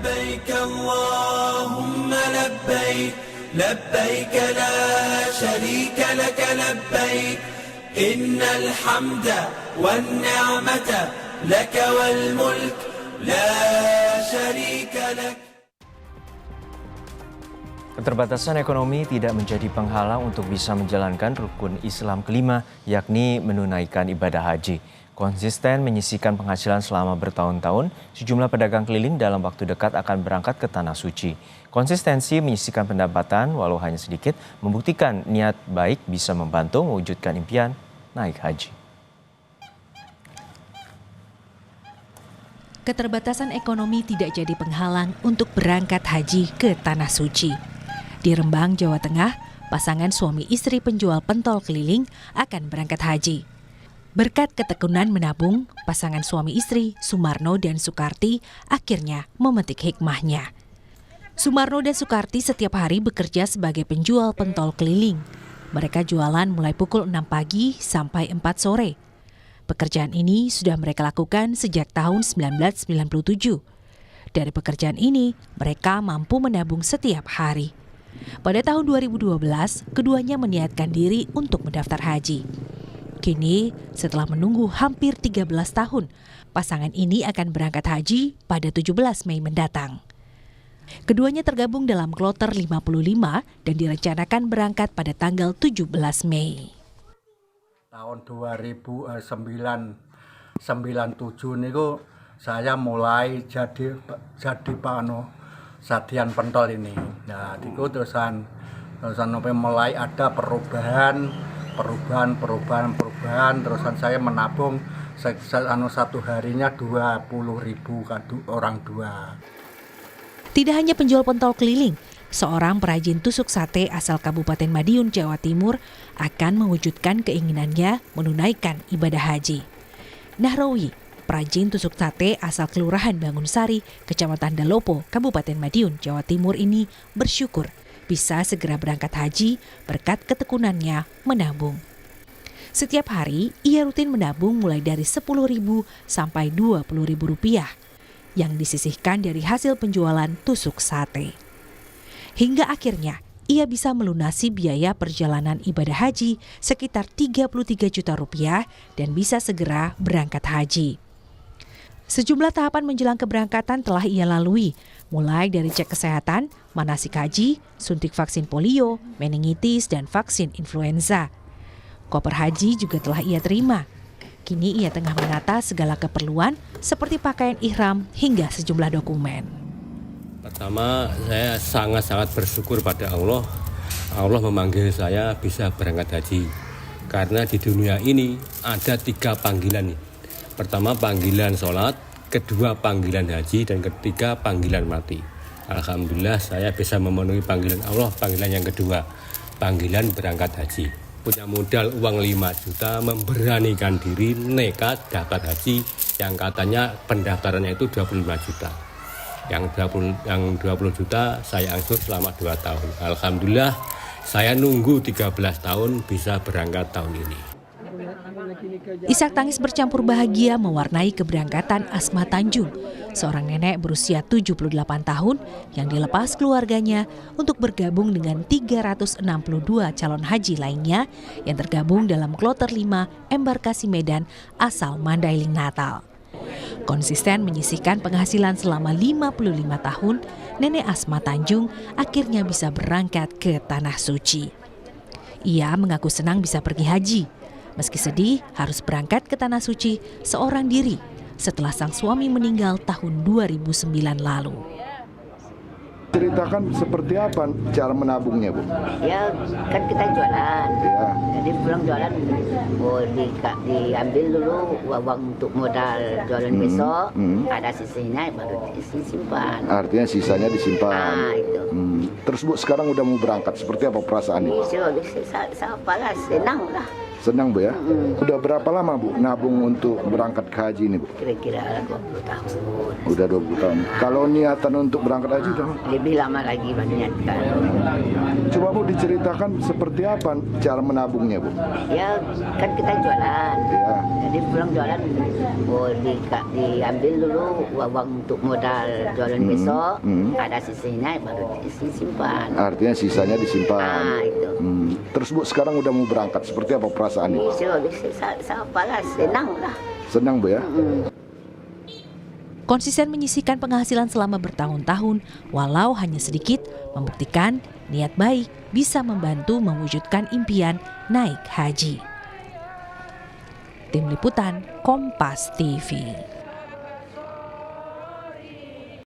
لبيك اللهم لبيك لبيك لا شريك لك لبيك إن الحمد والنعمة لك والملك لا شريك لك. Keterbatasan ekonomi tidak menjadi penghalang untuk bisa menjalankan rukun Islam kelima, yakni menunaikan ibadah haji. Konsisten menyisihkan penghasilan selama bertahun-tahun, sejumlah pedagang keliling dalam waktu dekat akan berangkat ke Tanah Suci. Konsistensi menyisihkan pendapatan, walau hanya sedikit, membuktikan niat baik bisa membantu mewujudkan impian naik haji. Keterbatasan ekonomi tidak jadi penghalang untuk berangkat haji ke Tanah Suci. Di Rembang, Jawa Tengah, pasangan suami istri penjual pentol keliling akan berangkat haji. Berkat ketekunan menabung, pasangan suami istri Sumarno dan Sukarti akhirnya memetik hikmahnya. Sumarno dan Sukarti setiap hari bekerja sebagai penjual pentol keliling. Mereka jualan mulai pukul 6 pagi sampai 4 sore. Pekerjaan ini sudah mereka lakukan sejak tahun 1997. Dari pekerjaan ini, mereka mampu menabung setiap hari. Pada tahun 2012, keduanya meniatkan diri untuk mendaftar haji. Kini, setelah menunggu hampir 13 tahun, pasangan ini akan berangkat haji pada 17 Mei mendatang. Keduanya tergabung dalam kloter 55 dan direncanakan berangkat pada tanggal 17 Mei. Tahun 1997 niku saya mulai jadi sadian pentol ini. Nah, itu terusan mulai ada perubahan, terusan saya menabung satu harinya 20.000 orang dua. Tidak hanya penjual pentol keliling, seorang perajin tusuk sate asal Kabupaten Madiun, Jawa Timur akan mewujudkan keinginannya menunaikan ibadah haji. Nahrawi, perajin tusuk sate asal Kelurahan Bangunsari, Kecamatan Dalopo, Kabupaten Madiun, Jawa Timur ini bersyukur bisa segera berangkat haji berkat ketekunannya menabung. Setiap hari, ia rutin menabung mulai dari Rp10.000 sampai Rp20.000 yang disisihkan dari hasil penjualan tusuk sate. Hingga akhirnya, ia bisa melunasi biaya perjalanan ibadah haji sekitar Rp33 juta dan bisa segera berangkat haji. Sejumlah tahapan menjelang keberangkatan telah ia lalui, mulai dari cek kesehatan, manasik haji, suntik vaksin polio, meningitis, dan vaksin influenza. Koper haji juga telah ia terima. Kini ia tengah menata segala keperluan seperti pakaian ihram hingga sejumlah dokumen. Pertama, saya sangat-sangat bersyukur pada Allah. Allah memanggil saya bisa berangkat haji. Karena di dunia ini ada 3 panggilan. Pertama panggilan sholat, kedua panggilan haji, dan ketiga panggilan mati. Alhamdulillah saya bisa memenuhi panggilan Allah, panggilan yang kedua, panggilan berangkat haji. Punya modal uang 5 juta, memberanikan diri, nekat dapat haji yang katanya pendaftarannya itu 25 juta. Yang 20 juta saya angsut selama 2 tahun. Alhamdulillah saya nunggu 13 tahun bisa berangkat tahun ini. Isak tangis bercampur bahagia mewarnai keberangkatan Asma Tanjung, seorang nenek berusia 78 tahun yang dilepas keluarganya untuk bergabung dengan 362 calon haji lainnya yang tergabung dalam kloter 5 embarkasi Medan asal Mandailing Natal. Konsisten menyisihkan penghasilan selama 55 tahun, nenek Asma Tanjung akhirnya bisa berangkat ke Tanah Suci. Ia mengaku senang bisa pergi haji. Meski sedih harus berangkat ke Tanah Suci seorang diri setelah sang suami meninggal tahun 2009 lalu. Ceritakan seperti apa cara menabungnya, Bu? Ya, kan kita jualan. Ya. Jadi pulang jualan, diambil dulu uang untuk modal jualan besok. Ada sisanya baru disimpan. Artinya sisanya disimpan. Ah, itu. Terus Bu sekarang udah mau berangkat, seperti apa perasaan ini? Saya senang lah. Senang Bu ya? Udah berapa lama Bu nabung untuk berangkat ke haji ini Bu? Kira-kira 20 tahun. Udah 20 tahun. Kalau niatan untuk berangkat haji udah? Lebih lama lagi niatkan. Coba Bu diceritakan seperti apa cara menabungnya Bu? Ya kan kita jualan. Ya. Jadi pulang jualan, diambil dulu uang untuk modal jualan besok. Ada sisanya baru disimpan. Artinya sisanya disimpan. Ah, itu. Terus Bu sekarang udah mau berangkat, seperti apa perasaannya? Apalah, senang lah. Senang Bu ya? Konsisten menyisihkan penghasilan selama bertahun-tahun, walau hanya sedikit, membuktikan niat baik bisa membantu mewujudkan impian naik haji. Tim Liputan Kompas TV.